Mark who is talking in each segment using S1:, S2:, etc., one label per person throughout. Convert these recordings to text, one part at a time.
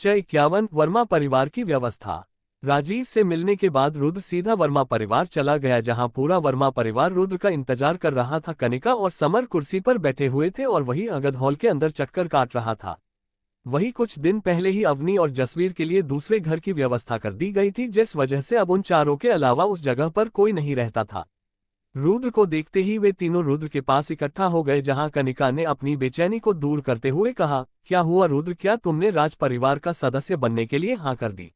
S1: 51 वर्मा परिवार की व्यवस्था। राजीव से मिलने के बाद रुद्र सीधा वर्मा परिवार चला गया, जहां पूरा वर्मा परिवार रुद्र का इंतजार कर रहा था। कनिका और समर कुर्सी पर बैठे हुए थे और वही अंगद हॉल के अंदर चक्कर काट रहा था। वही कुछ दिन पहले ही अवनी और जसवीर के लिए दूसरे घर की व्यवस्था कर दी गई थी, जिस वजह से अब उन चारों के अलावा उस जगह पर कोई नहीं रहता था। रुद्र को देखते ही वे तीनों रुद्र के पास इकट्ठा हो गए, जहां कनिका ने अपनी बेचैनी को दूर करते हुए कहा, क्या हुआ रुद्र, क्या तुमने राज परिवार का सदस्य बनने के लिए हाँ कर दी?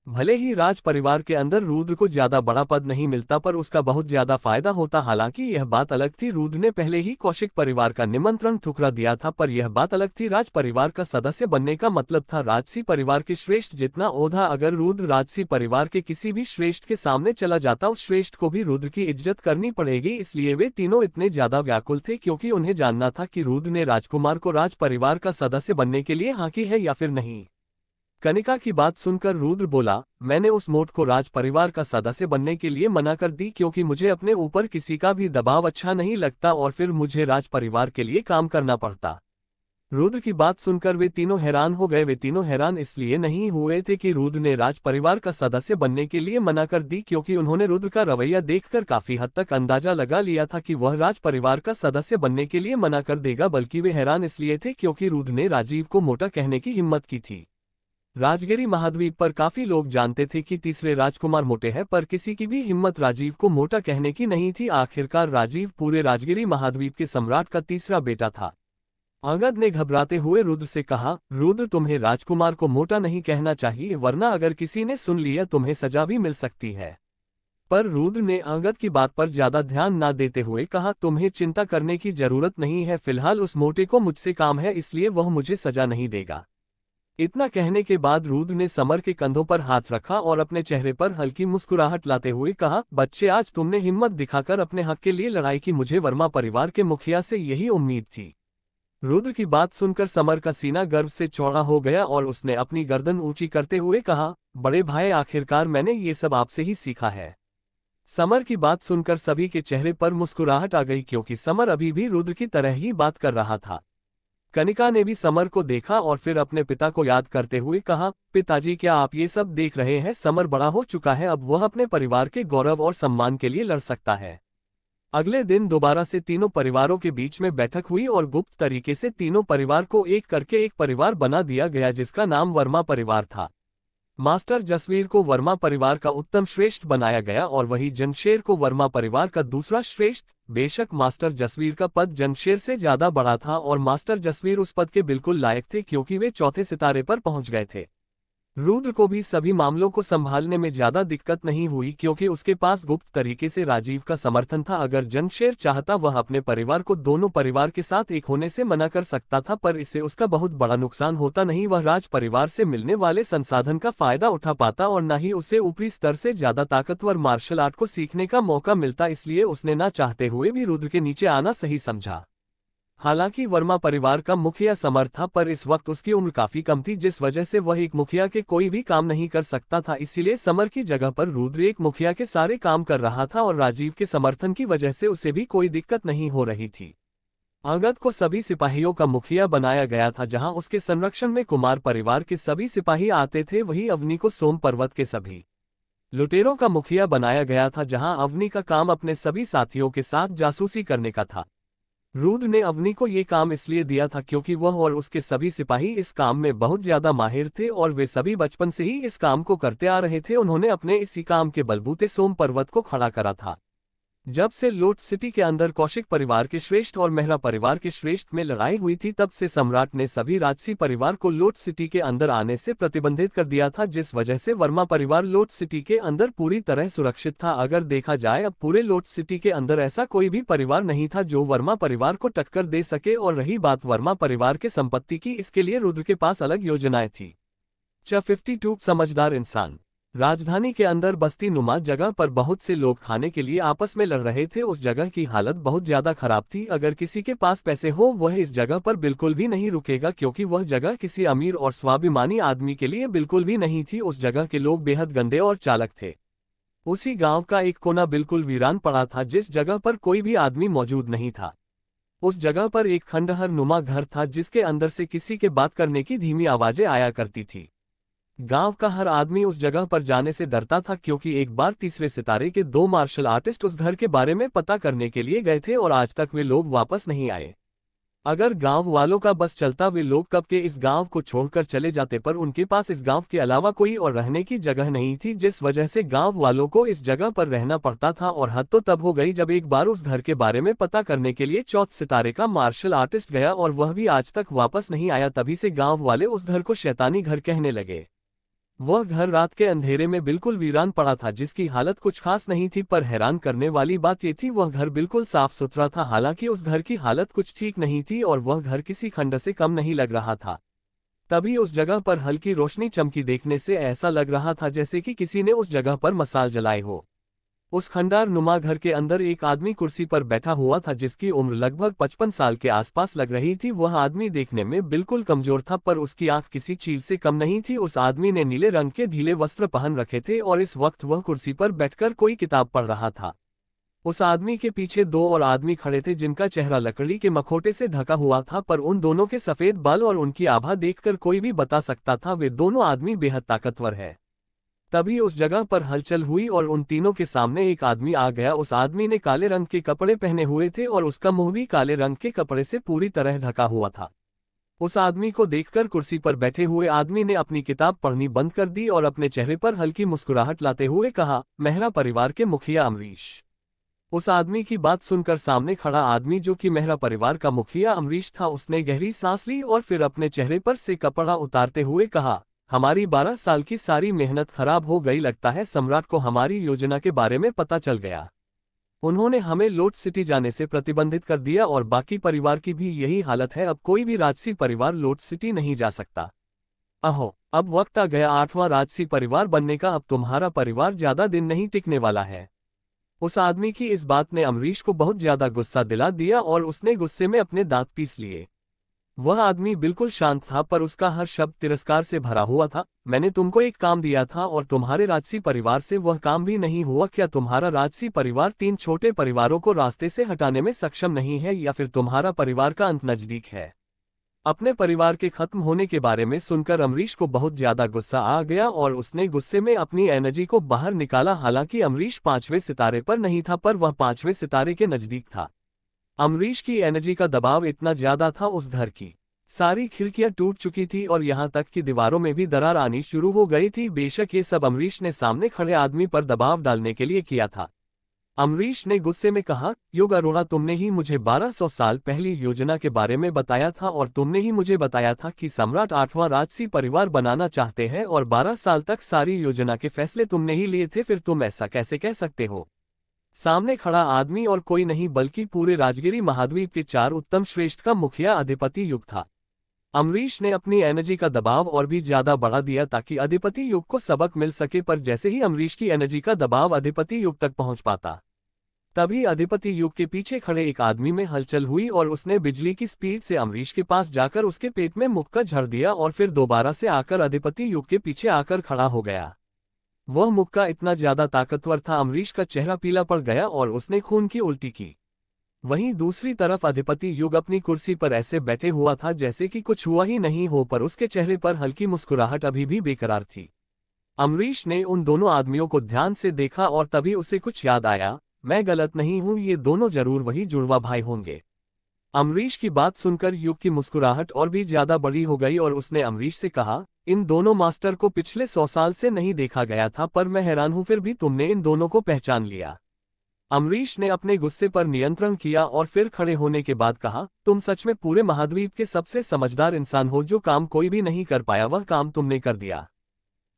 S1: भले ही राज परिवार के अंदर रुद्र को ज्यादा बड़ा पद नहीं मिलता, पर उसका बहुत ज्यादा फायदा होता। हालांकि यह बात अलग थी, रुद्र ने पहले ही कौशिक परिवार का निमंत्रण ठुकरा दिया था, पर यह बात अलग थी, राज परिवार का सदस्य बनने का मतलब था राजसी परिवार के श्रेष्ठ जितना ओहदा। अगर रुद्र राजसी परिवार के किसी भी श्रेष्ठ के सामने चला जाता, उस श्रेष्ठ को भी रुद्र की इज्जत करनी पड़ेगी। इसलिए वे तीनों इतने ज्यादा व्याकुल थे, क्योंकि उन्हें जानना था कि रुद्र ने राजकुमार को राज परिवार का सदस्य बनने के लिए हाँ की है या फिर नहीं। कनिका की बात सुनकर रुद्र बोला, मैंने उस मोट को राज परिवार का सदस्य बनने के लिए मना कर दी, क्योंकि मुझे अपने ऊपर किसी का भी दबाव अच्छा नहीं लगता और फिर मुझे राज परिवार के लिए काम करना पड़ता। रुद्र की बात सुनकर वे तीनों हैरान हो गए। वे तीनों हैरान इसलिए नहीं हुए थे कि रुद्र ने राज परिवार का सदस्य बनने के लिए मना कर दी, क्योंकि उन्होंने रुद्र का रवैया देखकर काफी हद तक अंदाजा लगा लिया था कि वह राज परिवार का सदस्य बनने के लिए मना कर देगा। बल्कि वे हैरान इसलिए थे क्योंकि रुद्र ने राजीव को मोटा कहने की हिम्मत की थी। राजगिरी महाद्वीप पर काफी लोग जानते थे कि तीसरे राजकुमार मोटे हैं, पर किसी की भी हिम्मत राजीव को मोटा कहने की नहीं थी। आखिरकार राजीव पूरे राजगिरी महाद्वीप के सम्राट का तीसरा बेटा था। अंगद ने घबराते हुए रुद्र से कहा, रुद्र तुम्हें राजकुमार को मोटा नहीं कहना चाहिए, वरना अगर किसी ने सुन लिया तुम्हें सजा भी मिल सकती है। पर रुद्र ने अंगद की बात पर ज्यादा ध्यान न देते हुए कहा, तुम्हें चिंता करने की जरूरत नहीं है, फिलहाल उस मोटे को मुझसे काम है, इसलिए वह मुझे सजा नहीं देगा। इतना कहने के बाद रुद्र ने समर के कंधों पर हाथ रखा और अपने चेहरे पर हल्की मुस्कुराहट लाते हुए कहा, बच्चे आज तुमने हिम्मत दिखाकर अपने हक के लिए लड़ाई की, मुझे वर्मा परिवार के मुखिया से यही उम्मीद थी। रुद्र की बात सुनकर समर का सीना गर्व से चौड़ा हो गया और उसने अपनी गर्दन ऊंची करते हुए कहा, बड़े भाई आखिरकार मैंने ये सब आपसे ही सीखा है। समर की बात सुनकर सभी के चेहरे पर मुस्कुराहट आ गई, क्योंकि समर अभी भी रुद्र की तरह ही बात कर रहा था। कनिका ने भी समर को देखा और फिर अपने पिता को याद करते हुए कहा, पिताजी क्या आप ये सब देख रहे हैं? समर बड़ा हो चुका है, अब वह अपने परिवार के गौरव और सम्मान के लिए लड़ सकता है। अगले दिन दोबारा से तीनों परिवारों के बीच में बैठक हुई और गुप्त तरीके से तीनों परिवार को एक करके एक परिवार बना दिया गया, जिसका नाम वर्मा परिवार था। मास्टर जसवीर को वर्मा परिवार का उत्तम श्रेष्ठ बनाया गया और वही जनशेर को वर्मा परिवार का दूसरा श्रेष्ठ। बेशक मास्टर जसवीर का पद जनशेर से ज्यादा बड़ा था और मास्टर जसवीर उस पद के बिल्कुल लायक थे, क्योंकि वे चौथे सितारे पर पहुंच गए थे। रुद्र को भी सभी मामलों को संभालने में ज्यादा दिक्कत नहीं हुई, क्योंकि उसके पास गुप्त तरीके से राजीव का समर्थन था। अगर जनशेर चाहता वह अपने परिवार को दोनों परिवार के साथ एक होने से मना कर सकता था, पर इससे उसका बहुत बड़ा नुकसान होता नहीं। वह राज परिवार से मिलने वाले संसाधन का फायदा उठा पाता और न ही उसे ऊपरी स्तर से ज्यादा ताकतवर मार्शल आर्ट को सीखने का मौका मिलता। इसलिए उसने न चाहते हुए भी रुद्र के नीचे आना सही समझा। हालांकि वर्मा परिवार का मुखिया समर था, पर इस वक्त उसकी उम्र काफी कम थी, जिस वजह से वह एक मुखिया के कोई भी काम नहीं कर सकता था। इसीलिए समर की जगह पर रुद्र एक मुखिया के सारे काम कर रहा था और राजीव के समर्थन की वजह से उसे भी कोई दिक्कत नहीं हो रही थी। अंगद को सभी सिपाहियों का मुखिया बनाया गया था, जहां उसके संरक्षण में कुमार परिवार के सभी सिपाही आते थे। वही अवनी को सोम पर्वत के सभी लुटेरों का मुखिया बनाया गया था, जहां अवनी का काम अपने सभी साथियों के साथ जासूसी करने का था। रुद्र ने अवनी को ये काम इसलिए दिया था क्योंकि वह और उसके सभी सिपाही इस काम में बहुत ज्यादा माहिर थे और वे सभी बचपन से ही इस काम को करते आ रहे थे। उन्होंने अपने इसी काम के बलबूते सोम पर्वत को खड़ा करा था। जब से लोट सिटी के अंदर कौशिक परिवार के श्रेष्ठ और मेहरा परिवार के श्रेष्ठ में लड़ाई हुई थी, तब से सम्राट ने सभी राजसी परिवार को लोट सिटी के अंदर आने से प्रतिबंधित कर दिया था, जिस वजह से वर्मा परिवार लोट सिटी के अंदर पूरी तरह सुरक्षित था। अगर देखा जाए, अब पूरे लोट सिटी के अंदर ऐसा कोई भी परिवार नहीं था जो वर्मा परिवार को टक्कर दे सके। और रही बात वर्मा परिवार के संपत्ति की, इसके लिए रुद्र के पास अलग योजनाएं थी। 52 समझदार इंसान। राजधानी के अंदर बस्ती नुमा जगह पर बहुत से लोग खाने के लिए आपस में लड़ रहे थे। उस जगह की हालत बहुत ज्यादा खराब थी। अगर किसी के पास पैसे हो वह इस जगह पर बिल्कुल भी नहीं रुकेगा, क्योंकि वह जगह किसी अमीर और स्वाभिमानी आदमी के लिए बिल्कुल भी नहीं थी। उस जगह के लोग बेहद गंदे और चालाक थे। उसी गांव का एक कोना बिल्कुल वीरान पड़ा था, जिस जगह पर कोई भी आदमी मौजूद नहीं था। उस जगह पर एक खंडहर नुमा घर था, जिसके अंदर से किसी के बात करने की धीमी आवाजें आया करती थी। गांव का हर आदमी उस जगह पर जाने से डरता था, क्योंकि एक बार तीसरे सितारे के 2 मार्शल आर्टिस्ट उस घर के बारे में पता करने के लिए गए थे और आज तक वे लोग वापस नहीं आए। अगर गांव वालों का बस चलता, वे लोग कब के इस गांव को छोड़कर चले जाते, पर उनके पास इस गांव के अलावा कोई और रहने की जगह नहीं थी, जिस वजह से गांव वालों को इस जगह पर रहना पड़ता था। और हद तो तब हो गई जब एक बार उस घर के बारे में पता करने के लिए 4th सितारे का मार्शल आर्टिस्ट गया और वह भी आज तक वापस नहीं आया। तभी से गांव वाले उस घर को शैतानी घर कहने लगे। वह घर रात के अंधेरे में बिल्कुल वीरान पड़ा था, जिसकी हालत कुछ खास नहीं थी, पर हैरान करने वाली बात यह थी वह घर बिल्कुल साफ सुथरा था। हालांकि उस घर की हालत कुछ ठीक नहीं थी और वह घर किसी खंडर से कम नहीं लग रहा था। तभी उस जगह पर हल्की रोशनी चमकी, देखने से ऐसा लग रहा था जैसे कि किसी ने उस जगह पर मसाल जलाई हो। उस खंडार नुमा घर के अंदर एक आदमी कुर्सी पर बैठा हुआ था, जिसकी उम्र लगभग 55 साल के आसपास लग रही थी। वह आदमी देखने में बिल्कुल कमजोर था, पर उसकी आंख किसी चील से कम नहीं थी। उस आदमी ने नीले रंग के ढीले वस्त्र पहन रखे थे और इस वक्त वह कुर्सी पर बैठकर कोई किताब पढ़ रहा था। उस आदमी के पीछे 2 और आदमी खड़े थे, जिनका चेहरा लकड़ी के मखौटे से ढका हुआ था, पर उन दोनों के सफेद बाल और उनकी आभा देखकर कोई भी बता सकता था वे दोनों आदमी बेहद ताकतवर है। तभी उस जगह पर हलचल हुई और उन तीनों के सामने एक आदमी आ गया। उस आदमी ने काले रंग के कपड़े पहने हुए थे और उसका मुंह भी काले रंग के कपड़े से पूरी तरह ढका हुआ था। उस आदमी को देखकर कुर्सी पर बैठे हुए आदमी ने अपनी किताब पढ़नी बंद कर दी और अपने चेहरे पर हल्की मुस्कुराहट लाते हुए कहा, मेहरा परिवार के मुखिया अमरीश। उस आदमी की बात सुनकर सामने खड़ा आदमी, जो कि मेहरा परिवार का मुखिया अमरीश था, उसने गहरी सांस ली और फिर अपने चेहरे पर से कपड़ा उतारते हुए कहा, हमारी 12 साल की सारी मेहनत खराब हो गई। लगता है सम्राट को हमारी योजना के बारे में पता चल गया। उन्होंने हमें लोट सिटी जाने से प्रतिबंधित कर दिया और बाकी परिवार की भी यही हालत है। अब कोई भी राजसी परिवार लोट सिटी नहीं जा सकता। अहो, अब वक्त आ गया 8वां राजसी परिवार बनने का। अब तुम्हारा परिवार ज्यादा दिन नहीं टिकने वाला है। उस आदमी की इस बात ने अमरीश को बहुत ज्यादा गुस्सा दिला दिया और उसने गुस्से में अपने दांत पीस लिए। वह आदमी बिल्कुल शांत था, पर उसका हर शब्द तिरस्कार से भरा हुआ था। मैंने तुमको एक काम दिया था और तुम्हारे राजसी परिवार से वह काम भी नहीं हुआ। क्या तुम्हारा राजसी परिवार 3 छोटे परिवारों को रास्ते से हटाने में सक्षम नहीं है, या फिर तुम्हारा परिवार का अंत नजदीक है? अपने परिवार के खत्म होने के बारे में सुनकर अमरीश को बहुत ज्यादा गुस्सा आ गया और उसने गुस्से में अपनी एनर्जी को बाहर निकाला। हालांकि अमरीश 5वें सितारे पर नहीं था, पर वह 5वें सितारे के नजदीक था। अमरीश की एनर्जी का दबाव इतना ज्यादा था, उस घर की सारी खिड़कियां टूट चुकी थी और यहां तक कि दीवारों में भी दरार आनी शुरू हो गई थी। बेशक ये सब अमरीश ने सामने खड़े आदमी पर दबाव डालने के लिए किया था। अमरीश ने गुस्से में कहा, युग अरोड़ा, तुमने ही मुझे 1200 साल पहली योजना के बारे में बताया था और तुमने ही मुझे बताया था कि सम्राट 8वां राजसी परिवार बनाना चाहते हैं और 12 साल तक सारी योजना के फैसले तुमने ही लिए थे। फिर तुम ऐसा कैसे कह सकते हो? सामने खड़ा आदमी और कोई नहीं बल्कि पूरे राजगिरी महाद्वीप के 4 उत्तम श्रेष्ठ का मुखिया अधिपति युग था। अमरीश ने अपनी एनर्जी का दबाव और भी ज्यादा बढ़ा दिया ताकि अधिपति युग को सबक मिल सके, पर जैसे ही अमरीश की एनर्जी का दबाव अधिपति युग तक पहुंच पाता, तभी अधिपति युग के पीछे खड़े एक आदमी में हलचल हुई और उसने बिजली की स्पीड से अमरीश के पास जाकर उसके पेट में मुक्का झड़ दिया और फिर दोबारा से आकर अधिपति युग के पीछे आकर खड़ा हो गया। वह मुक्का इतना ज्यादा ताकतवर था, अमरीश का चेहरा पीला पड़ गया और उसने खून की उल्टी की। वहीं दूसरी तरफ अधिपति युग अपनी कुर्सी पर ऐसे बैठे हुआ था जैसे कि कुछ हुआ ही नहीं हो, पर उसके चेहरे पर हल्की मुस्कुराहट अभी भी बेकरार थी। अमरीश ने उन दोनों आदमियों को ध्यान से देखा और तभी उसे कुछ याद आया, मैं गलत नहीं हूं, ये दोनों जरूर वही जुड़वा भाई होंगे। अमरीश की बात सुनकर युग की मुस्कुराहट और भी ज्यादा बड़ी हो गई और उसने अमरीश से कहा, इन दोनों मास्टर को पिछले 100 साल से नहीं देखा गया था, पर मैं हैरान हूं फिर भी तुमने इन दोनों को पहचान लिया। अमरीश ने अपने गुस्से पर नियंत्रण किया और फिर खड़े होने के बाद कहा, तुम सच में पूरे महाद्वीप के सबसे समझदार इंसान हो। जो काम कोई भी नहीं कर पाया वह काम तुमने कर दिया।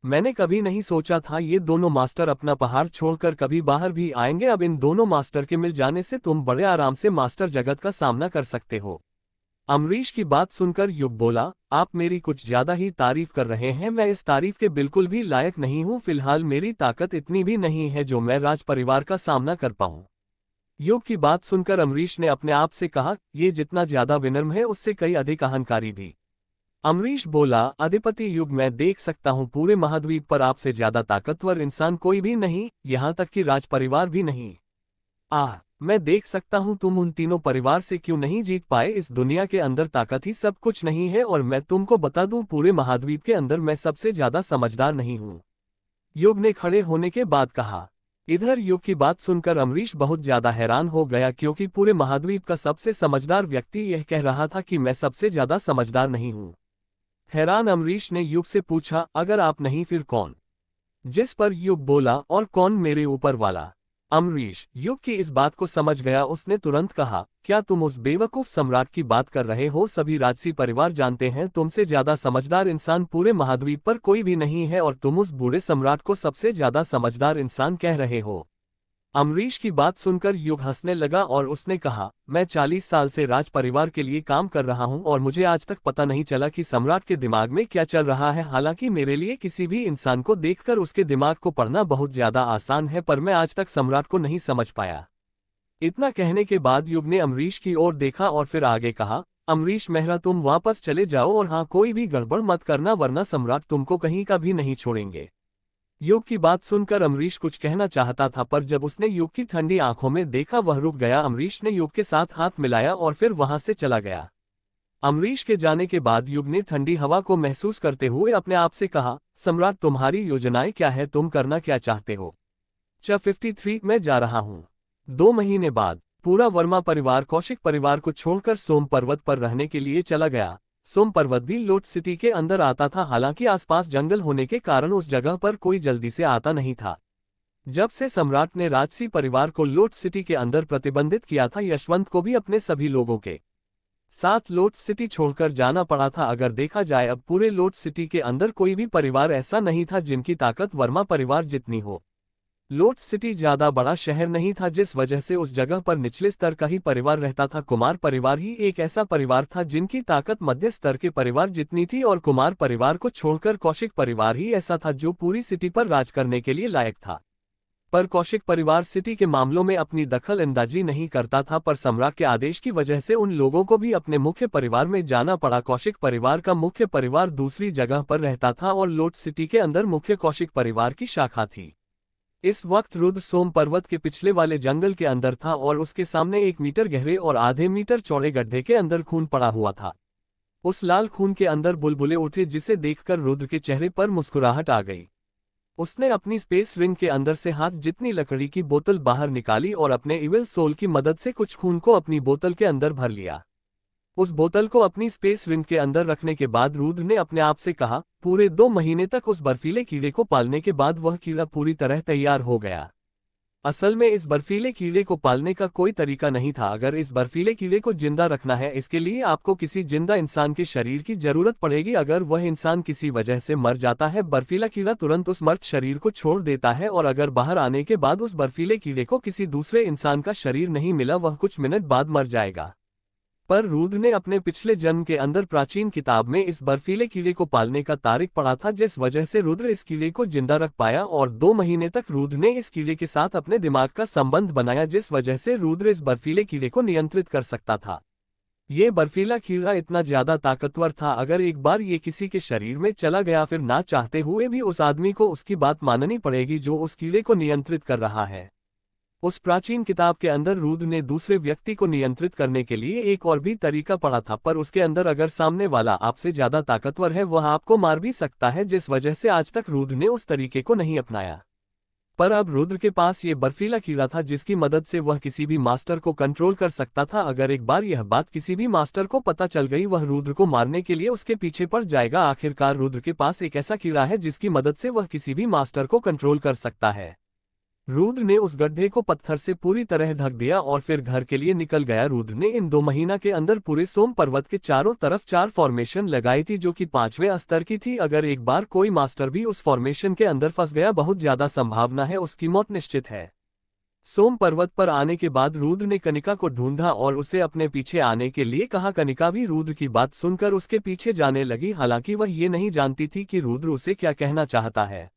S1: मैंने कभी नहीं सोचा था ये दोनों मास्टर अपना पहाड़ छोड़कर कभी बाहर भी आएंगे। अब इन दोनों मास्टर के मिल जाने से तुम बड़े आराम से मास्टर जगत का सामना कर सकते हो। अमरीश की बात सुनकर युग बोला, आप मेरी कुछ ज्यादा ही तारीफ कर रहे हैं, मैं इस तारीफ के बिल्कुल भी लायक नहीं हूं। फिलहाल मेरी ताकत इतनी भी नहीं है जो मैं राज परिवार का सामना कर पाऊं। युग की बात सुनकर अमरीश ने अपने आप से कहा, ये जितना ज्यादा विनम्र है उससे कई अधिक अहंकारी भी। अमरीश बोला, अधिपति युग, मैं देख सकता हूं पूरे महाद्वीप पर आपसे ज्यादा ताकतवर इंसान कोई भी नहीं, यहां तक कि राज परिवार भी नहीं। मैं देख सकता हूँ तुम उन तीनों परिवार से क्यों नहीं जीत पाए। इस दुनिया के अंदर ताकत ही सब कुछ नहीं है, और मैं तुमको बता दूं पूरे महाद्वीप के अंदर मैं सबसे ज्यादा समझदार नहीं हूँ। युग ने खड़े होने के बाद कहा। इधर युग की बात सुनकर अमरीश बहुत ज्यादा हैरान हो गया, क्योंकि पूरे महाद्वीप का सबसे समझदार व्यक्ति यह कह रहा था कि मैं सबसे ज्यादा समझदार नहीं हूँ। हैरान अमरीश ने युग से पूछा, अगर आप नहीं फिर कौन? जिस पर युग बोला, और कौन, मेरे ऊपर वाला। अमरीश युग की इस बात को समझ गया। उसने तुरंत कहा, क्या तुम उस बेवकूफ सम्राट की बात कर रहे हो? सभी राजसी परिवार जानते हैं तुमसे ज्यादा समझदार इंसान पूरे महाद्वीप पर कोई भी नहीं है, और तुम उस बूढ़े सम्राट को सबसे ज्यादा समझदार इंसान कह रहे हो। अमरीश की बात सुनकर युग हंसने लगा और उसने कहा, मैं 40 साल से राज परिवार के लिए काम कर रहा हूं, और मुझे आज तक पता नहीं चला कि सम्राट के दिमाग में क्या चल रहा है। हालांकि मेरे लिए किसी भी इंसान को देखकर उसके दिमाग को पढ़ना बहुत ज्यादा आसान है, पर मैं आज तक सम्राट को नहीं समझ पाया। इतना कहने के बाद युग ने अमरीश की ओर देखा और फिर आगे कहा, अमरीश मेहरा, तुम वापस चले जाओ, और हाँ, कोई भी गड़बड़ मत करना, वरना सम्राट तुमको कहीं का भी नहीं छोड़ेंगे। युग की बात सुनकर अमरीश कुछ कहना चाहता था, पर जब उसने युग की ठंडी आंखों में देखा वह रुक गया। अमरीश ने युग के साथ हाथ मिलाया और फिर वहां से चला गया। अमरीश के जाने के बाद युग ने ठंडी हवा को महसूस करते हुए अपने आप से कहा, सम्राट तुम्हारी योजनाएं क्या है? तुम करना क्या चाहते हो? 53 मैं जा रहा हूँ। 2 महीने बाद पूरा वर्मा परिवार कौशिक परिवार को छोड़कर सोम पर्वत पर रहने के लिए चला गया। सोम पर्वत भी लोट सिटी के अंदर आता था, हालांकि आसपास जंगल होने के कारण उस जगह पर कोई जल्दी से आता नहीं था। जब से सम्राट ने राजसी परिवार को लोट सिटी के अंदर प्रतिबंधित किया था, यशवंत को भी अपने सभी लोगों के साथ लोट सिटी छोड़कर जाना पड़ा था। अगर देखा जाए, अब पूरे लोट सिटी के अंदर कोई भी परिवार ऐसा नहीं था जिनकी ताकत वर्मा परिवार जितनी हो। लोट सिटी ज्यादा बड़ा शहर नहीं था, जिस वजह से उस जगह पर निचले स्तर का ही परिवार रहता था। कुमार परिवार ही एक ऐसा परिवार था जिनकी ताकत मध्य स्तर के परिवार जितनी थी, और कुमार परिवार को छोड़कर कौशिक परिवार ही ऐसा था जो पूरी सिटी पर राज करने के लिए लायक था। पर कौशिक परिवार सिटी के मामलों में अपनी दखल अंदाजी नहीं करता था, पर सम्राट के आदेश की वजह से उन लोगों को भी अपने मुख्य परिवार में जाना पड़ा। कौशिक परिवार का मुख्य परिवार दूसरी जगह पर रहता था, और लोट सिटी के अंदर मुख्य कौशिक परिवार की शाखा थी। इस वक्त रुद्र सोम पर्वत के पिछले वाले जंगल के अंदर था, और उसके सामने 1 मीटर गहरे और आधे मीटर चौड़े गड्ढे के अंदर खून पड़ा हुआ था। उस लाल खून के अंदर बुलबुले उठे, जिसे देखकर रुद्र के चेहरे पर मुस्कुराहट आ गई। उसने अपनी स्पेस रिंग के अंदर से हाथ जितनी लकड़ी की बोतल बाहर निकाली और अपने इविल सोल की मदद से कुछ खून को अपनी बोतल के अंदर भर लिया। उस बोतल को अपनी स्पेस रिंग के अंदर रखने के बाद रुद्र ने अपने आप से कहा, पूरे 2 महीने तक उस बर्फीले कीड़े को पालने के बाद वह कीड़ा पूरी तरह तैयार हो गया। असल में इस बर्फीले कीड़े को पालने का कोई तरीका नहीं था। अगर इस बर्फीले कीड़े को जिंदा रखना है, इसके लिए आपको किसी जिंदा इंसान के शरीर की जरूरत पड़ेगी। अगर वह इंसान किसी वजह से मर जाता है, बर्फीला कीड़ा तुरंत उस मर्द शरीर को छोड़ देता है, और अगर बाहर आने के बाद उस बर्फीले कीड़े को किसी दूसरे इंसान का शरीर नहीं मिला, वह कुछ मिनट बाद मर जाएगा। पर रुद्र ने अपने पिछले जन्म के अंदर प्राचीन किताब में इस बर्फीले कीड़े को पालने का तारीख पढ़ा था, जिस वजह से रुद्र इस कीड़े को जिंदा रख पाया, और 2 महीने तक रुद्र ने इस कीड़े के साथ अपने दिमाग का संबंध बनाया, जिस वजह से रुद्र इस बर्फीले कीड़े को नियंत्रित कर सकता था। ये बर्फीला कीड़ा इतना ज्यादा ताकतवर था, अगर एक बार ये किसी के शरीर में चला गया, फिर ना चाहते हुए भी उस आदमी को उसकी बात माननी पड़ेगी जो उस कीड़े को नियंत्रित कर रहा है। उस प्राचीन किताब के अंदर रुद्र ने दूसरे व्यक्ति को नियंत्रित करने के लिए एक और भी तरीका पढ़ा था, पर उसके अंदर अगर सामने वाला आपसे ज्यादा ताकतवर है, वह आपको मार भी सकता है, जिस वजह से आज तक रुद्र ने उस तरीके को नहीं अपनाया। पर अब रुद्र के पास ये बर्फीला कीड़ा था, जिसकी मदद से वह किसी भी मास्टर को कंट्रोल कर सकता था। अगर एक बार यह बात किसी भी मास्टर को पता चल गई, वह रुद्र को मारने के लिए उसके पीछे पड़ जाएगा। आखिरकार रुद्र के पास एक ऐसा कीड़ा है जिसकी मदद से वह किसी भी मास्टर को कंट्रोल कर सकता है। रुद्र ने उस गड्ढे को पत्थर से पूरी तरह ढक दिया और फिर घर के लिए निकल गया। रुद्र ने इन 2 महीना के अंदर पूरे सोम पर्वत के चारों तरफ 4 फॉर्मेशन लगाई थी, जो कि 5वें स्तर की थी। अगर एक बार कोई मास्टर भी उस फॉर्मेशन के अंदर फंस गया, बहुत ज्यादा संभावना है उसकी मौत निश्चित है। सोम पर्वत पर आने के बाद रुद्र ने कनिका को ढूंढा और उसे अपने पीछे आने के लिए कहा। कनिका भी रुद्र की बात सुनकर उसके पीछे जाने लगी, हालांकि वह ये नहीं जानती थी कि रुद्र उसे क्या कहना चाहता है।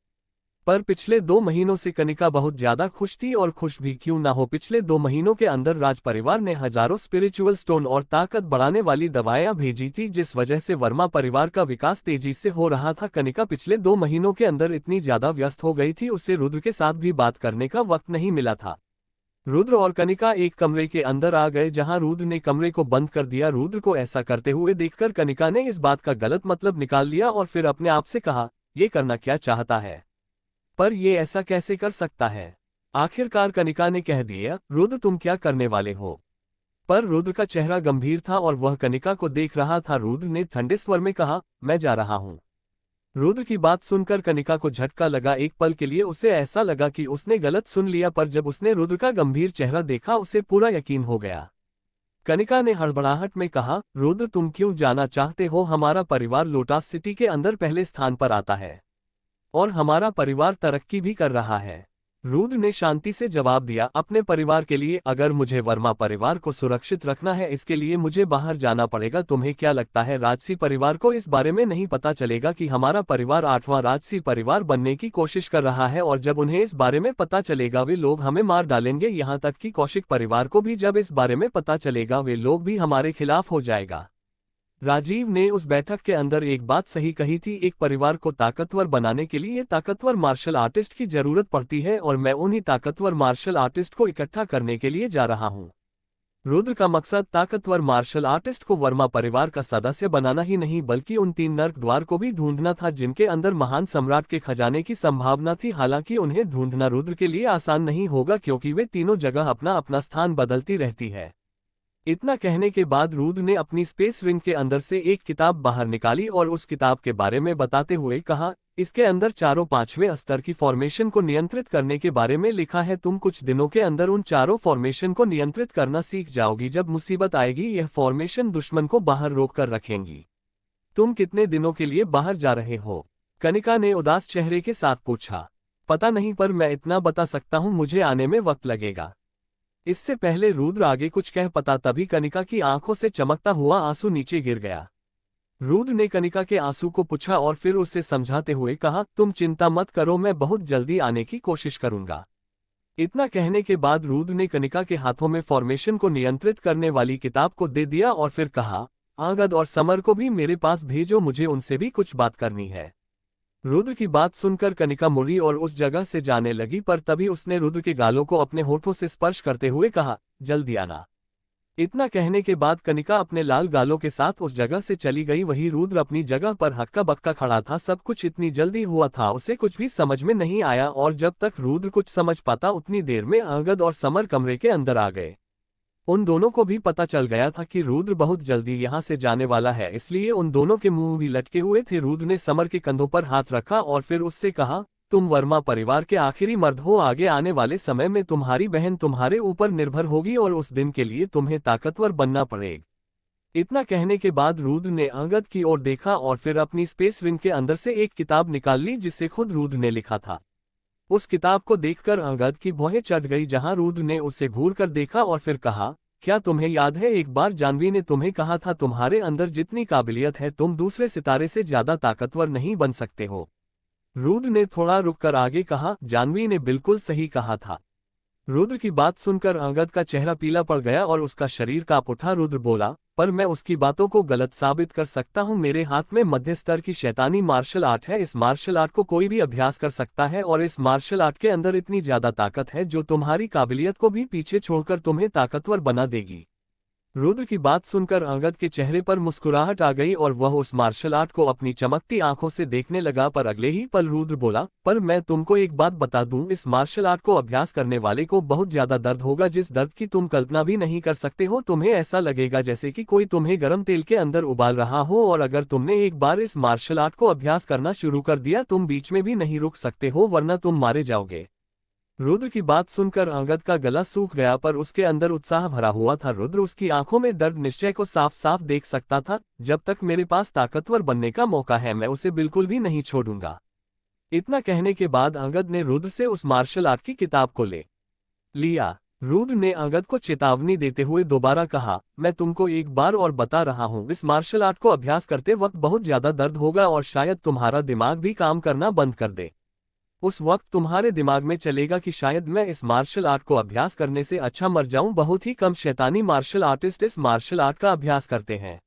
S1: पर पिछले 2 महीनों से कनिका बहुत ज्यादा खुश थी, और खुश भी क्यों ना हो, पिछले 2 महीनों के अंदर राज परिवार ने हजारों स्पिरिचुअल स्टोन और ताकत बढ़ाने वाली दवाएं भेजी थी, जिस वजह से वर्मा परिवार का विकास तेजी से हो रहा था। कनिका पिछले 2 महीनों के अंदर इतनी ज्यादा व्यस्त हो गई थी, उसे रुद्र के साथ भी बात करने का वक्त नहीं मिला था। रुद्र और कनिका एक कमरे के अंदर आ गए जहां रुद्र ने कमरे को बंद कर दिया। रुद्र को ऐसा करते हुए देखकर कनिका ने इस बात का गलत मतलब निकाल लिया और फिर अपने आप से कहा, ये करना क्या चाहता है, पर ये ऐसा कैसे कर सकता है। आखिरकार कनिका ने कह दिया, रुद्र तुम क्या करने वाले हो। पर रुद्र का चेहरा गंभीर था और वह कनिका को देख रहा था। रुद्र ने ठंडे स्वर में कहा, मैं जा रहा हूं। रुद्र की बात सुनकर कनिका को झटका लगा। एक पल के लिए उसे ऐसा लगा कि उसने गलत सुन लिया, पर जब उसने रुद्र का गंभीर चेहरा देखा उसे पूरा यकीन हो गया। कनिका ने हड़बड़ाहट में कहा, रुद्र तुम क्यों जाना चाहते हो। हमारा परिवार लोटस सिटी के अंदर पहले स्थान पर आता है और हमारा परिवार तरक्की भी कर रहा है। रुद्र ने शांति से जवाब दिया, अपने परिवार के लिए अगर मुझे वर्मा परिवार को सुरक्षित रखना है इसके लिए मुझे बाहर जाना पड़ेगा। तुम्हें क्या लगता है राजसी परिवार को इस बारे में नहीं पता चलेगा कि हमारा परिवार 8वां राजसी परिवार बनने की कोशिश कर रहा है, और जब उन्हें इस बारे में पता चलेगा वे लोग हमें मार डालेंगे। यहाँ तक कि कौशिक परिवार को भी जब इस बारे में पता चलेगा वे लोग भी हमारे खिलाफ हो जाएगा। राजीव ने उस बैठक के अंदर एक बात सही कही थी, एक परिवार को ताकतवर बनाने के लिए ताकतवर मार्शल आर्टिस्ट की जरूरत पड़ती है और मैं उन्हीं ताकतवर मार्शल आर्टिस्ट को इकट्ठा करने के लिए जा रहा हूं। रुद्र का मकसद ताकतवर मार्शल आर्टिस्ट को वर्मा परिवार का सदस्य बनाना ही नहीं बल्कि उन 3 नर्क द्वार को भी ढूंढना था जिनके अंदर महान सम्राट के खजाने की संभावना थी। हालांकि उन्हें ढूंढना रुद्र के लिए आसान नहीं होगा क्योंकि वे तीनों जगह अपना अपना स्थान बदलती रहती है। इतना कहने के बाद रुद्र ने अपनी स्पेस रिंग के अंदर से एक किताब बाहर निकाली और उस किताब के बारे में बताते हुए कहा, इसके अंदर चारों 5वें स्तर की फॉर्मेशन को नियंत्रित करने के बारे में लिखा है। तुम कुछ दिनों के अंदर उन चारों फॉर्मेशन को नियंत्रित करना सीख जाओगी। जब मुसीबत आएगी यह फॉर्मेशन दुश्मन को बाहर रोक कर रखेंगी। तुम कितने दिनों के लिए बाहर जा रहे हो? कनिका ने उदास चेहरे के साथ पूछा। पता नहीं, पर मैं इतना बता सकता हूँ, मुझे आने में वक्त लगेगा। इससे पहले रुद्र आगे कुछ कह पाता तभी कनिका की आंखों से चमकता हुआ आंसू नीचे गिर गया। रुद्र ने कनिका के आंसू को पूछा और फिर उसे समझाते हुए कहा, तुम चिंता मत करो, मैं बहुत जल्दी आने की कोशिश करूंगा। इतना कहने के बाद रुद्र ने कनिका के हाथों में फॉर्मेशन को नियंत्रित करने वाली किताब को दे दिया और फिर कहा, आगद और समर को भी मेरे पास भेजो, मुझे उनसे भी कुछ बात करनी है। रुद्र की बात सुनकर कनिका मुड़ी और उस जगह से जाने लगी, पर तभी उसने रुद्र के गालों को अपने होठों से स्पर्श करते हुए कहा, जल्दी आना। इतना कहने के बाद कनिका अपने लाल गालों के साथ उस जगह से चली गई। वहीं रुद्र अपनी जगह पर हक्का बक्का खड़ा था। सब कुछ इतनी जल्दी हुआ था उसे कुछ भी समझ में नहीं आया और जब तक रुद्र कुछ समझ पाता उतनी देर में अंगद और समर कमरे के अंदर आ गए। उन दोनों को भी पता चल गया था कि रुद्र बहुत जल्दी यहाँ से जाने वाला है, इसलिए उन दोनों के मुंह भी लटके हुए थे। रुद्र ने समर के कंधों पर हाथ रखा और फिर उससे कहा, तुम वर्मा परिवार के आखिरी मर्द हो। आगे आने वाले समय में तुम्हारी बहन तुम्हारे ऊपर निर्भर होगी और उस दिन के लिए तुम्हें ताकतवर बनना पड़ेगा। इतना कहने के बाद रुद्र ने अंगद की ओर देखा और फिर अपनी स्पेस रिंग के अंदर से एक किताब निकाल ली जिसे खुद रुद्र ने लिखा था। उस किताब को देखकर अंगद की भौहें चढ़ गई। जहां रुद्र ने उसे घूर कर देखा और फिर कहा, क्या तुम्हें याद है एक बार जानवी ने तुम्हें कहा था तुम्हारे अंदर जितनी काबिलियत है तुम दूसरे सितारे से ज्यादा ताकतवर नहीं बन सकते हो। रुद्र ने थोड़ा रुककर आगे कहा, जानवी ने बिल्कुल सही कहा था। रुद्र की बात सुनकर अंगद का चेहरा पीला पड़ गया और उसका शरीर कांप उठा। रुद्र बोला, पर मैं उसकी बातों को गलत साबित कर सकता हूं। मेरे हाथ में मध्य स्तर की शैतानी मार्शल आर्ट है। इस मार्शल आर्ट को कोई भी अभ्यास कर सकता है और इस मार्शल आर्ट के अंदर इतनी ज्यादा ताकत है जो तुम्हारी काबिलियत को भी पीछे छोड़कर तुम्हें ताकतवर बना देगी। रुद्र की बात सुनकर अंगद के चेहरे पर मुस्कुराहट आ गई और वह उस मार्शल आर्ट को अपनी चमकती आंखों से देखने लगा, पर अगले ही पल रुद्र बोला, पर मैं तुमको एक बात बता दूं, इस मार्शल आर्ट को अभ्यास करने वाले को बहुत ज्यादा दर्द होगा, जिस दर्द की तुम कल्पना भी नहीं कर सकते हो। तुम्हें ऐसा लगेगा जैसे कि कोई तुम्हें गर्म तेल के अंदर उबाल रहा हो, और अगर तुमने एक बार इस मार्शल आर्ट को अभ्यास करना शुरू कर दिया तुम बीच में भी नहीं रुक सकते हो, वरना तुम मारे जाओगे। रुद्र की बात सुनकर अंगद का गला सूख गया, पर उसके अंदर उत्साह भरा हुआ था। रुद्र उसकी आंखों में दर्द निश्चय को साफ साफ देख सकता था। जब तक मेरे पास ताकतवर बनने का मौका है मैं उसे बिल्कुल भी नहीं छोड़ूंगा। इतना कहने के बाद अंगद ने रुद्र से उस मार्शल आर्ट की किताब को ले लिया। रुद्र ने अंगद को चेतावनी देते हुए दोबारा कहा, मैं तुमको एक बार और बता रहा हूँ, इस मार्शल आर्ट को अभ्यास करते वक्त बहुत ज्यादा दर्द होगा और शायद तुम्हारा दिमाग भी काम करना बंद कर दे। उस वक्त तुम्हारे दिमाग में चलेगा कि शायद मैं इस मार्शल आर्ट को अभ्यास करने से अच्छा मर जाऊं। बहुत ही कम शैतानी मार्शल आर्टिस्ट इस मार्शल आर्ट का अभ्यास करते हैं।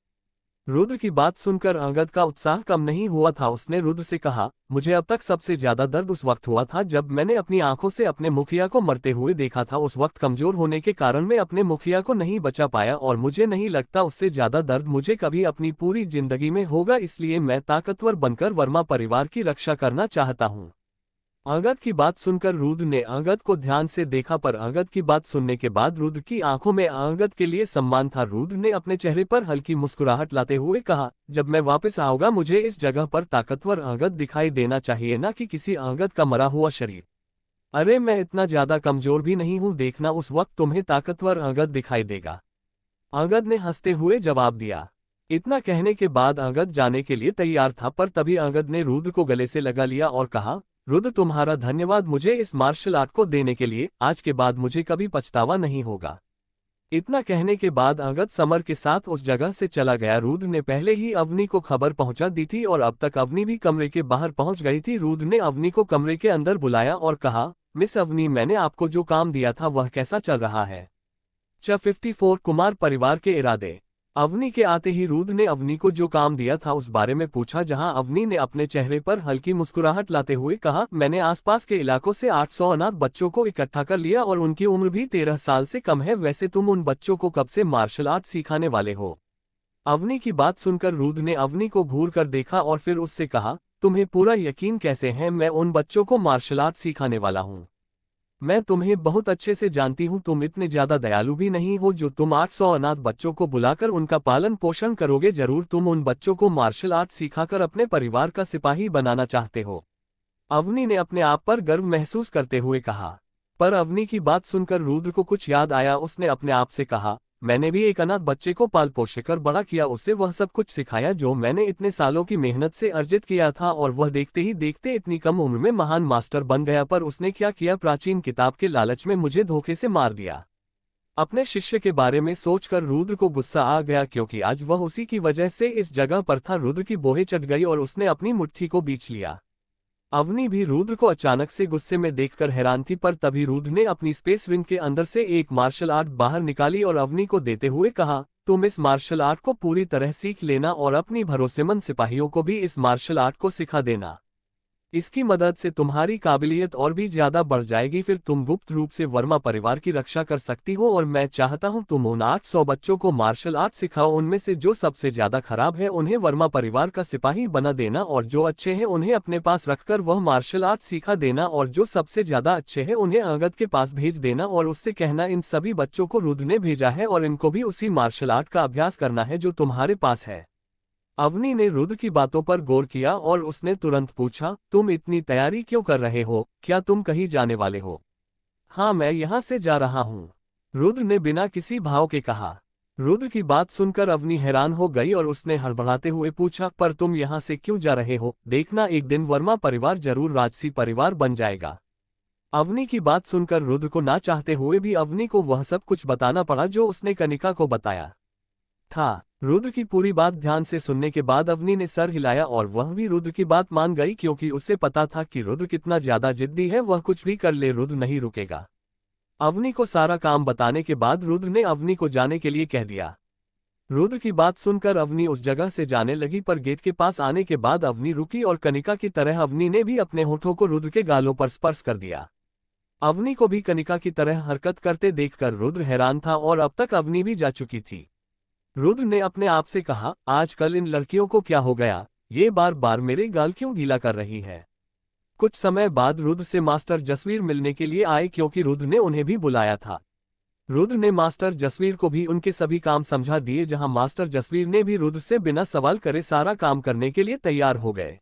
S1: रुद्र की बात सुनकर अंगद का उत्साह कम नहीं हुआ था। उसने रुद्र से कहा, मुझे अब तक सबसे ज्यादा दर्द उस वक्त हुआ था जब मैंने अपनी आंखों से अपने मुखिया को मरते हुए देखा था। उस वक्त कमजोर होने के कारण मैं अपने मुखिया को नहीं बचा पाया और मुझे नहीं लगता उससे ज्यादा दर्द मुझे कभी अपनी पूरी जिंदगी में होगा, इसलिए मैं ताकतवर बनकर वर्मा परिवार की रक्षा करना चाहता हूँ। अंगद की बात सुनकर रुद्र ने अंगद को ध्यान से देखा, पर अंगद की बात सुनने के बाद रुद्र की आंखों में अंगद के लिए सम्मान था। रुद्र ने अपने चेहरे पर हल्की मुस्कुराहट लाते हुए कहा, जब मैं वापस आऊंगा मुझे इस जगह पर ताकतवर अंगद दिखाई देना चाहिए, ना कि किसी अंगद का मरा हुआ शरीर। अरे मैं इतना ज्यादा कमजोर भी नहीं हूं, देखना उस वक्त तुम्हें ताकतवर अंगद दिखाई देगा। अंगद ने हंसते हुए जवाब दिया। इतना कहने के बाद अंगद जाने के लिए तैयार था, पर तभी अंगद ने रुद्र को गले से लगा लिया और कहा, रुद्र तुम्हारा धन्यवाद मुझे इस मार्शल आर्ट को देने के लिए, आज के बाद मुझे कभी पछतावा नहीं होगा। इतना कहने के बाद अंगद समर के साथ उस जगह से चला गया। रुद्र ने पहले ही अवनी को खबर पहुंचा दी थी और अब तक अवनी भी कमरे के बाहर पहुंच गई थी। रुद्र ने अवनी को कमरे के अंदर बुलाया और कहा, मिस अवनी, मैंने आपको जो काम दिया था वह कैसा चल रहा है? 54 कुमार परिवार के इरादे। अवनी के आते ही रुद्र ने अवनी को जो काम दिया था उस बारे में पूछा, जहां अवनी ने अपने चेहरे पर हल्की मुस्कुराहट लाते हुए कहा, मैंने आसपास के इलाकों से 800 अनाथ बच्चों को इकट्ठा कर लिया और उनकी उम्र भी 13 साल से कम है। वैसे तुम उन बच्चों को कब से मार्शल आर्ट सिखाने वाले हो? अवनी की बात सुनकर रुद्र ने अवनी को घूर कर देखा और फिर उससे कहा, तुम्हें पूरा यकीन कैसे है मैं उन बच्चों को मार्शल आर्ट सिखाने वाला हूँ? मैं तुम्हें बहुत अच्छे से जानती हूँ, तुम इतने ज्यादा दयालु भी नहीं हो जो तुम 800 अनाथ बच्चों को बुलाकर उनका पालन पोषण करोगे। जरूर तुम उन बच्चों को मार्शल आर्ट सिखाकर अपने परिवार का सिपाही बनाना चाहते हो। अवनी ने अपने आप पर गर्व महसूस करते हुए कहा। पर अवनी की बात सुनकर रुद्र को कुछ याद आया। उसने अपने आप से कहा, मैंने भी एक अनाथ बच्चे को पाल पोष कर बड़ा किया, उसे वह सब कुछ सिखाया जो मैंने इतने सालों की मेहनत से अर्जित किया था और वह देखते ही देखते इतनी कम उम्र में महान मास्टर बन गया। पर उसने क्या किया, प्राचीन किताब के लालच में मुझे धोखे से मार दिया। अपने शिष्य के बारे में सोचकर रुद्र को गुस्सा आ गया, क्योंकि आज वह उसी की वजह से इस जगह पर था। रुद्र की बोहे चढ़ गई और उसने अपनी मुट्ठी को बींच लिया। अवनी भी रुद्र को अचानक से गुस्से में देखकर हैरान थी, पर तभी रुद्र ने अपनी स्पेस रिंग के अंदर से एक मार्शल आर्ट बाहर निकाली और अवनी को देते हुए कहा, तुम इस मार्शल आर्ट को पूरी तरह सीख लेना और अपनी भरोसेमंद सिपाहियों को भी इस मार्शल आर्ट को सिखा देना। इसकी मदद से तुम्हारी काबिलियत और भी ज्यादा बढ़ जाएगी, फिर तुम गुप्त रूप से वर्मा परिवार की रक्षा कर सकती हो। और मैं चाहता हूं तुम उन 800 बच्चों को मार्शल आर्ट सिखाओ, उनमें से जो सबसे ज्यादा खराब है उन्हें वर्मा परिवार का सिपाही बना देना और जो अच्छे हैं उन्हें अपने पास रखकर वह मार्शल आर्ट सिखा देना और जो सबसे ज्यादा अच्छे हैं उन्हें अंगद के पास भेज देना और उससे कहना इन सभी बच्चों को रुद्र ने भेजा है और इनको भी उसी मार्शल आर्ट का अभ्यास करना है जो तुम्हारे पास है। अवनी ने रुद्र की बातों पर गौर किया और उसने तुरंत पूछा, तुम इतनी तैयारी क्यों कर रहे हो? क्या तुम कहीं जाने वाले हो? हाँ, मैं यहाँ से जा रहा हूँ, रुद्र ने बिना किसी भाव के कहा। रुद्र की बात सुनकर अवनी हैरान हो गई और उसने हड़बड़ाते हुए पूछा, पर तुम यहाँ से क्यों जा रहे हो? देखना एक दिन वर्मा परिवार जरूर राजसी परिवार बन जाएगा। अवनी की बात सुनकर रुद्र को ना चाहते हुए भी अवनी को वह सब कुछ बताना पड़ा जो उसने कनिका को बताया था। रुद्र की पूरी बात ध्यान से सुनने के बाद अवनी ने सर हिलाया और वह भी रुद्र की बात मान गई, क्योंकि उसे पता था कि रुद्र कितना ज्यादा जिद्दी है, वह कुछ भी कर ले रुद्र नहीं रुकेगा। अवनी को सारा काम बताने के बाद रुद्र ने अवनी को जाने के लिए कह दिया। रुद्र की बात सुनकर अवनी उस जगह से जाने लगी, पर गेट के पास आने के बाद अवनी रुकी और कनिका की तरह अवनी ने भी अपने होठों को रुद्र के गालों पर स्पर्श कर दिया। अवनी को भी कनिका की तरह हरकत करते देखकर रुद्र हैरान था और अब तक अवनी भी जा चुकी थी। रुद्र ने अपने आप से कहा, आजकल इन लड़कियों को क्या हो गया, ये बार बार मेरे गाल क्यों गीला कर रही है। कुछ समय बाद रुद्र से मास्टर जसवीर मिलने के लिए आए, क्योंकि रुद्र ने उन्हें भी बुलाया था। रुद्र ने मास्टर जसवीर को भी उनके सभी काम समझा दिए, जहां मास्टर जसवीर ने भी रुद्र से बिना सवाल करे सारा काम करने के लिए तैयार हो गए।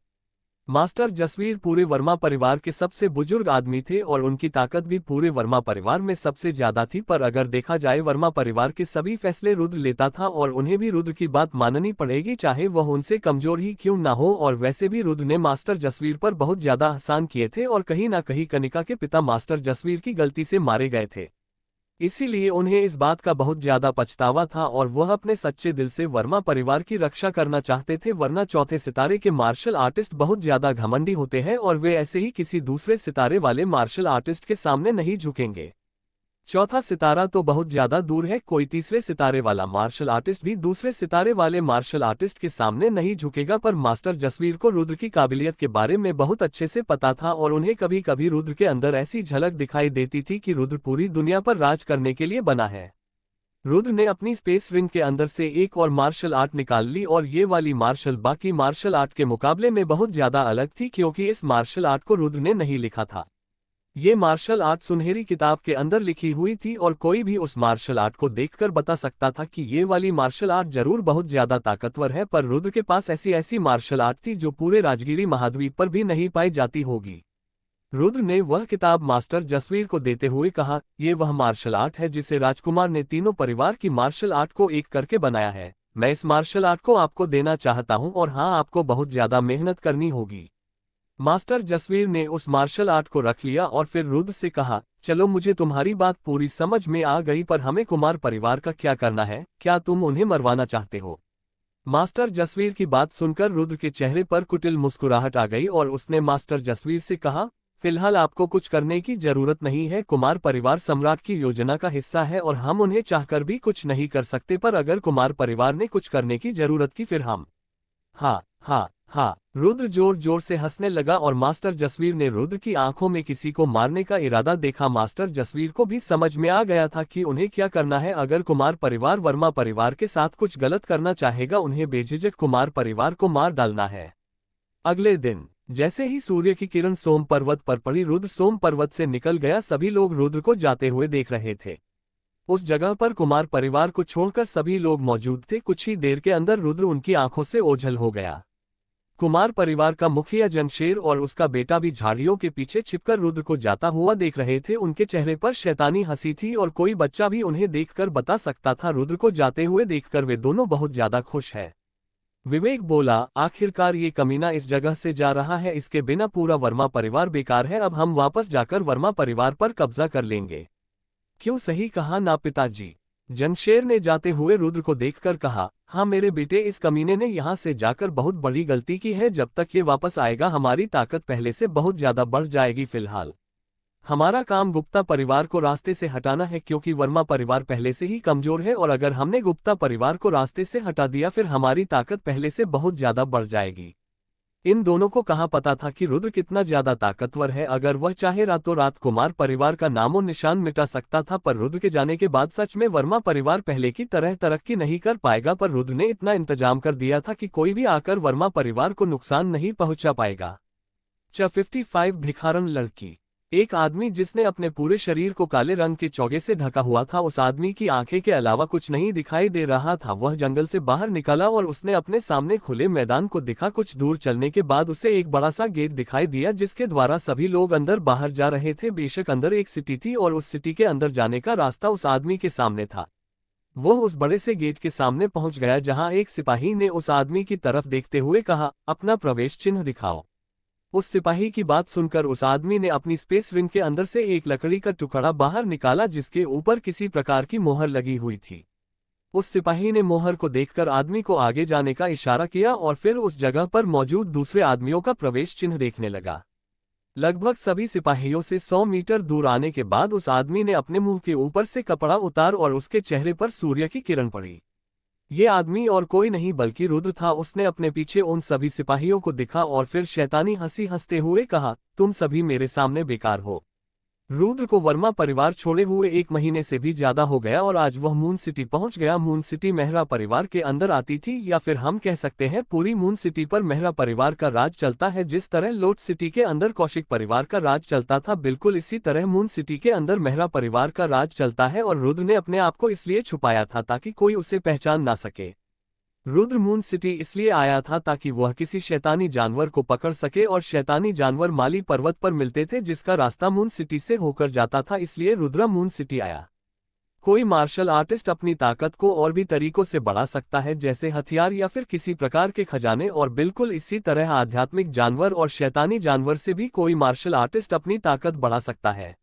S1: मास्टर जसवीर पूरे वर्मा परिवार के सबसे बुजुर्ग आदमी थे और उनकी ताकत भी पूरे वर्मा परिवार में सबसे ज्यादा थी, पर अगर देखा जाए वर्मा परिवार के सभी फैसले रुद्र लेता था और उन्हें भी रुद्र की बात माननी पड़ेगी, चाहे वह उनसे कमजोर ही क्यों ना हो। और वैसे भी रुद्र ने मास्टर जसवीर पर बहुत ज्यादा एहसान किए थे और कहीं ना कहीं कनिका के पिता मास्टर जसवीर की गलती से मारे गए थे, इसीलिए उन्हें इस बात का बहुत ज्यादा पछतावा था और वह अपने सच्चे दिल से वर्मा परिवार की रक्षा करना चाहते थे। वरना चौथे सितारे के मार्शल आर्टिस्ट बहुत ज्यादा घमंडी होते हैं और वे ऐसे ही किसी दूसरे सितारे वाले मार्शल आर्टिस्ट के सामने नहीं झुकेंगे। चौथा सितारा तो बहुत ज्यादा दूर है, कोई तीसरे सितारे वाला मार्शल आर्टिस्ट भी दूसरे सितारे वाले मार्शल आर्टिस्ट के सामने नहीं झुकेगा। पर मास्टर जसवीर को रुद्र की काबिलियत के बारे में बहुत अच्छे से पता था और उन्हें कभी कभी रुद्र के अंदर ऐसी झलक दिखाई देती थी कि रुद्र पूरी दुनिया पर राज करने के लिए बना है। रुद्र ने अपनी स्पेस रिंग के अंदर से एक और मार्शल आर्ट निकाल ली और ये वाली मार्शल बाकी मार्शल आर्ट के मुकाबले में बहुत ज्यादा अलग थी, क्योंकि इस मार्शल आर्ट को रुद्र ने नहीं लिखा था। ये मार्शल आर्ट सुनहरी किताब के अंदर लिखी हुई थी और कोई भी उस मार्शल आर्ट को देखकर बता सकता था कि ये वाली मार्शल आर्ट जरूर बहुत ज्यादा ताकतवर है, पर रुद्र के पास ऐसी ऐसी मार्शल आर्ट थी जो पूरे राजगिरी महाद्वीप पर भी नहीं पाई जाती होगी। रुद्र ने वह किताब मास्टर जसवीर को देते हुए कहा, ये वह मार्शल आर्ट है जिसे राजकुमार ने तीनों परिवार की मार्शल आर्ट को एक करके बनाया है। मैं इस मार्शल आर्ट को आपको देना चाहता हूँ और हाँ, आपको बहुत ज्यादा मेहनत करनी होगी। मास्टर जसवीर ने उस मार्शल आर्ट को रख लिया और फिर रुद्र से कहा, चलो मुझे तुम्हारी बात पूरी समझ में आ गई, पर हमें कुमार परिवार का क्या करना है? क्या तुम उन्हें मरवाना चाहते हो? मास्टर जसवीर की बात सुनकर रुद्र के चेहरे पर कुटिल मुस्कुराहट आ गई और उसने मास्टर जसवीर से कहा, फिलहाल आपको कुछ करने की जरूरत नहीं है। कुमार परिवार सम्राट की योजना का हिस्सा है और हम उन्हें चाहकर भी कुछ नहीं कर सकते, पर अगर कुमार परिवार ने कुछ करने की जरूरत की फिर हम। हाँ हाँ हाँ, रुद्र जोर जोर से हंसने लगा और मास्टर जसवीर ने रुद्र की आंखों में किसी को मारने का इरादा देखा। मास्टर जसवीर को भी समझ में आ गया था कि उन्हें क्या करना है। अगर कुमार परिवार वर्मा परिवार के साथ कुछ गलत करना चाहेगा, उन्हें बेझिझक कुमार परिवार को मार डालना है। अगले दिन जैसे ही सूर्य की किरण सोम पर्वत पर पड़ी, रुद्र सोम पर्वत से निकल गया। सभी लोग रुद्र को जाते हुए देख रहे थे। उस जगह पर कुमार परिवार को छोड़कर सभी लोग मौजूद थे। कुछ ही देर के अंदर रुद्र उनकी आंखों से ओझल हो गया। कुमार परिवार का मुखिया जनशेर और उसका बेटा भी झाड़ियों के पीछे छिपकर रुद्र को जाता हुआ देख रहे थे। उनके चेहरे पर शैतानी हंसी थी और कोई बच्चा भी उन्हें देखकर बता सकता था रुद्र को जाते हुए देखकर वे दोनों बहुत ज्यादा खुश है। विवेक बोला, आखिरकार ये कमीना इस जगह से जा रहा है, इसके बिना पूरा वर्मा परिवार बेकार है। अब हम वापस जाकर वर्मा परिवार पर कब्जा कर लेंगे। क्यों, सही कहा ना पिताजी? जनशेर ने जाते हुए रुद्र को देखकर कहा, हाँ मेरे बेटे, इस कमीने ने यहाँ से जाकर बहुत बड़ी गलती की है। जब तक ये वापस आएगा हमारी ताकत पहले से बहुत ज्यादा बढ़ जाएगी। फिलहाल हमारा काम गुप्ता परिवार को रास्ते से हटाना है, क्योंकि वर्मा परिवार पहले से ही कमजोर है और अगर हमने गुप्ता परिवार को रास्ते से हटा दिया फिर हमारी ताकत पहले से बहुत ज्यादा बढ़ जाएगी। इन दोनों को कहाँ पता था कि रुद्र कितना ज्यादा ताकतवर है। अगर वह चाहे रातों रात कुमार परिवार का नामो निशान मिटा सकता था, पर रुद्र के जाने के बाद सच में वर्मा परिवार पहले की तरह तरक्की नहीं कर पाएगा। पर रुद्र ने इतना इंतजाम कर दिया था कि कोई भी आकर वर्मा परिवार को नुकसान नहीं पहुंचा पाएगा। 55 भिखारन लड़की। एक आदमी जिसने अपने पूरे शरीर को काले रंग के चौगे से ढका हुआ था, उस आदमी की आंखें के अलावा कुछ नहीं दिखाई दे रहा था। वह जंगल से बाहर निकला और उसने अपने सामने खुले मैदान को देखा। कुछ दूर चलने के बाद उसे एक बड़ा सा गेट दिखाई दिया जिसके द्वारा सभी लोग अंदर बाहर जा रहे थे। बेशक अंदर एक सिटी थी और उस सिटी के अंदर जाने का रास्ता उस आदमी के सामने था। वह उस बड़े से गेट के सामने पहुंच गया जहां एक सिपाही ने उस आदमी की तरफ देखते हुए कहा, अपना प्रवेश चिन्ह दिखाओ। उस सिपाही की बात सुनकर उस आदमी ने अपनी स्पेस रिंग के अंदर से एक लकड़ी का टुकड़ा बाहर निकाला जिसके ऊपर किसी प्रकार की मोहर लगी हुई थी। उस सिपाही ने मोहर को देखकर आदमी को आगे जाने का इशारा किया और फिर उस जगह पर मौजूद दूसरे आदमियों का प्रवेश चिन्ह देखने लगा। लगभग सभी सिपाहियों से 100 मीटर दूर आने के बाद उस आदमी ने अपने मुंह के ऊपर से कपड़ा उतार और उसके चेहरे पर सूर्य की किरण पड़ी। ये आदमी और कोई नहीं बल्कि रुद्र था। उसने अपने पीछे उन सभी सिपाहियों को दिखा और फिर शैतानी हंसी हंसते हुए कहा, तुम सभी मेरे सामने बेकार हो। रुद्र को वर्मा परिवार छोड़े हुए 1 महीने से भी ज्यादा हो गया और आज वह मून सिटी पहुंच गया। मून सिटी मेहरा परिवार के अंदर आती थी, या फिर हम कह सकते हैं पूरी मून सिटी पर मेहरा परिवार का राज चलता है। जिस तरह लोट सिटी के अंदर कौशिक परिवार का राज चलता था, बिल्कुल इसी तरह मून सिटी के अंदर मेहरा परिवार का राज चलता है। और रुद्र ने अपने आप को इसलिए छुपाया था ताकि कोई उसे पहचान ना सके। रुद्र मून सिटी इसलिए आया था ताकि वह किसी शैतानी जानवर को पकड़ सके और शैतानी जानवर माली पर्वत पर मिलते थे जिसका रास्ता मून सिटी से होकर जाता था, इसलिए रुद्र मून सिटी आया। कोई मार्शल आर्टिस्ट अपनी ताकत को और भी तरीकों से बढ़ा सकता है, जैसे हथियार या फिर किसी प्रकार के खजाने, और बिल्कुल इसी तरह आध्यात्मिक जानवर और शैतानी जानवर से भी कोई मार्शल आर्टिस्ट अपनी ताकत बढ़ा सकता है।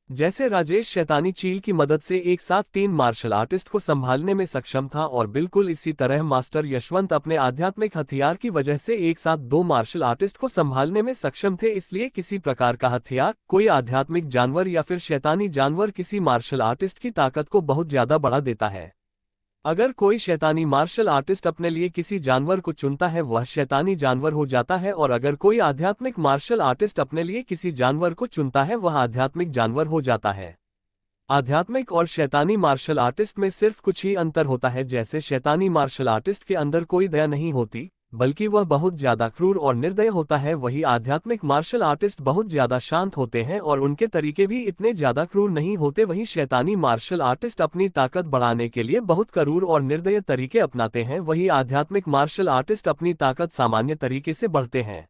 S1: जैसे राजेश शैतानी चील की मदद से एक साथ 3 मार्शल आर्टिस्ट को संभालने में सक्षम था, और बिल्कुल इसी तरह मास्टर यशवंत अपने आध्यात्मिक हथियार की वजह से एक साथ 2 मार्शल आर्टिस्ट को संभालने में सक्षम थे। इसलिए किसी प्रकार का हथियार, कोई आध्यात्मिक जानवर या फिर शैतानी जानवर किसी मार्शल आर्टिस्ट की ताकत को बहुत ज्यादा बढ़ा देता है। अगर कोई शैतानी मार्शल आर्टिस्ट अपने लिए किसी जानवर को चुनता है, वह शैतानी जानवर हो जाता है, और अगर कोई आध्यात्मिक मार्शल आर्टिस्ट अपने लिए किसी जानवर को चुनता है, वह आध्यात्मिक जानवर हो जाता है। आध्यात्मिक और शैतानी मार्शल आर्टिस्ट में सिर्फ कुछ ही अंतर होता है। जैसे शैतानी मार्शल आर्टिस्ट के अंदर कोई दया नहीं होती, बल्कि वह बहुत ज्यादा क्रूर और निर्दय होता है, वही आध्यात्मिक मार्शल आर्टिस्ट बहुत ज्यादा शांत होते हैं और उनके तरीके भी इतने ज्यादा क्रूर नहीं होते। वही शैतानी मार्शल आर्टिस्ट अपनी ताकत बढ़ाने के लिए बहुत क्रूर और निर्दय तरीके अपनाते हैं, वही आध्यात्मिक मार्शल आर्टिस्ट अपनी ताकत सामान्य तरीके से बढ़ते हैं।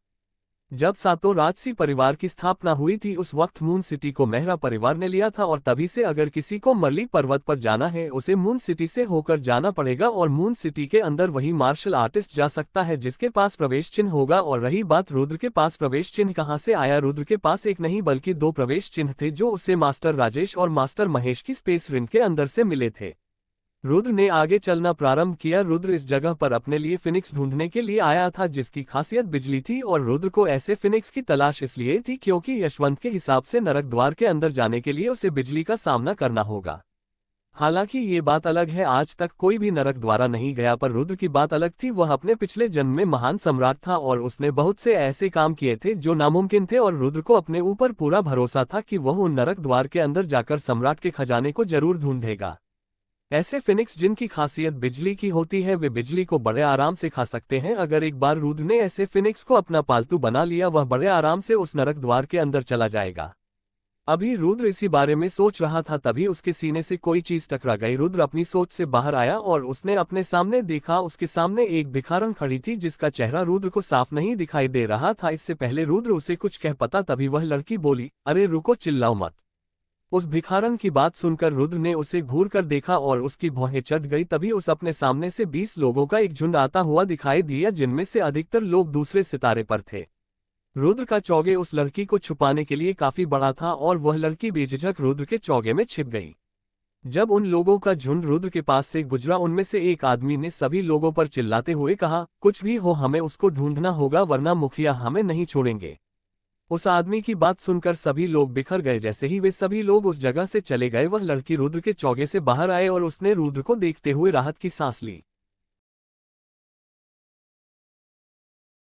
S1: जब सातों राजसी परिवार की स्थापना हुई थी, उस वक्त मून सिटी को मेहरा परिवार ने लिया था, और तभी से अगर किसी को मरली पर्वत पर जाना है, उसे मून सिटी से होकर जाना पड़ेगा, और मून सिटी के अंदर वही मार्शल आर्टिस्ट जा सकता है जिसके पास प्रवेश चिन्ह होगा। और रही बात रुद्र के पास प्रवेश चिन्ह कहाँ से आया, रुद्र के पास एक नहीं बल्कि 2 प्रवेश चिन्ह थे, जो उसे मास्टर राजेश और मास्टर महेश की स्पेस रिंग के अंदर से मिले थे। रुद्र ने आगे चलना प्रारंभ किया। रुद्र इस जगह पर अपने लिए फिनिक्स ढूंढने के लिए आया था जिसकी खासियत बिजली थी, और रुद्र को ऐसे फिनिक्स की तलाश इसलिए थी क्योंकि यशवंत के हिसाब से नरक द्वार के अंदर जाने के लिए उसे बिजली का सामना करना होगा। हालांकि ये बात अलग है, आज तक कोई भी नरक द्वारा नहीं गया, पर रुद्र की बात अलग थी। वह अपने पिछले जन्म में महान सम्राट था और उसने बहुत से ऐसे काम किए थे जो नामुमकिन थे, और रुद्र को अपने ऊपर पूरा भरोसा था कि वह उन नरक द्वार के अंदर जाकर सम्राट के खजाने को जरूर ढूंढेगा। ऐसे फिनिक्स जिनकी खासियत बिजली की होती है, वे बिजली को बड़े आराम से खा सकते हैं। अगर एक बार रुद्र ने ऐसे फिनिक्स को अपना पालतू बना लिया, वह बड़े आराम से उस नरक द्वार के अंदर चला जाएगा। अभी रुद्र इसी बारे में सोच रहा था, तभी उसके सीने से कोई चीज टकरा गई। रुद्र अपनी सोच से बाहर आया और उसने अपने सामने देखा। उसके सामने एक भिखारन खड़ी थी जिसका चेहरा रुद्र को साफ नहीं दिखाई दे रहा था। इससे पहले रुद्र उसे कुछ कह पाता, तभी वह लड़की बोली, अरे रुको, चिल्लाओ मत। उस भिखारन की बात सुनकर रुद्र ने उसे घूर कर देखा और उसकी भौहें चढ़ गई। तभी उस अपने सामने से 20 लोगों का एक झुंड आता हुआ दिखाई दिया, जिनमें से अधिकतर लोग दूसरे सितारे पर थे। रुद्र का चौगे उस लड़की को छुपाने के लिए काफी बड़ा था और वह लड़की बेझिझक रुद्र के चौगे में छिप गई। जब उन लोगों का झुंड रुद्र के पास से गुजरा, उनमें से एक आदमी ने सभी लोगों पर चिल्लाते हुए कहा, कुछ भी हो, हमें उसको ढूंढना होगा, वरना मुखिया हमें नहीं छोड़ेंगे। उस आदमी की बात सुनकर सभी लोग बिखर गए। जैसे ही वे सभी लोग उस जगह से चले गए, वह लड़की रुद्र के चौगे से बाहर आए और उसने रुद्र को देखते हुए राहत की सांस ली।